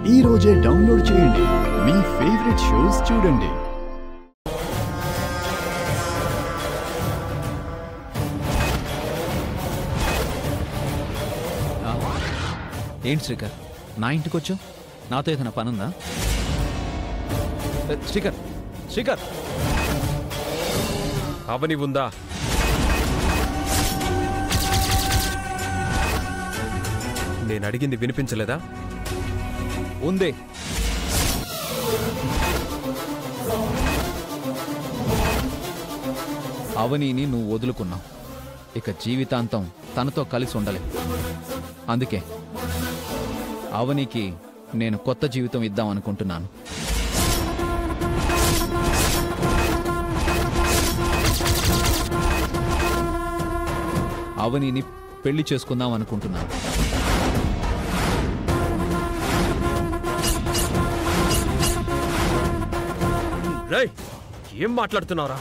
ఈ రోజే డౌన్లోడ్ చేయండి. మీ ఫేవరెట్ షోస్ చూడండి. ఏంటి శ్రీకర్, నా ఇంటికి వచ్చావు? నాతో ఏదైనా పనుందా? శ్రీకర్, శ్రీకర్, అవని ఉందా? నేను అడిగింది వినిపించలేదా? ఉందే. అవనీని నువ్వు వదులుకున్నావు. ఇక జీవితాంతం తనతో కలిసి ఉండలే. అందుకే అవనికి నేను కొత్త జీవితం ఇద్దాం అనుకుంటున్నాను. అవనిని పెళ్లి చేసుకుందాం అనుకుంటున్నాను. రేయ్, ఏం మాట్లాడుతున్నావురా?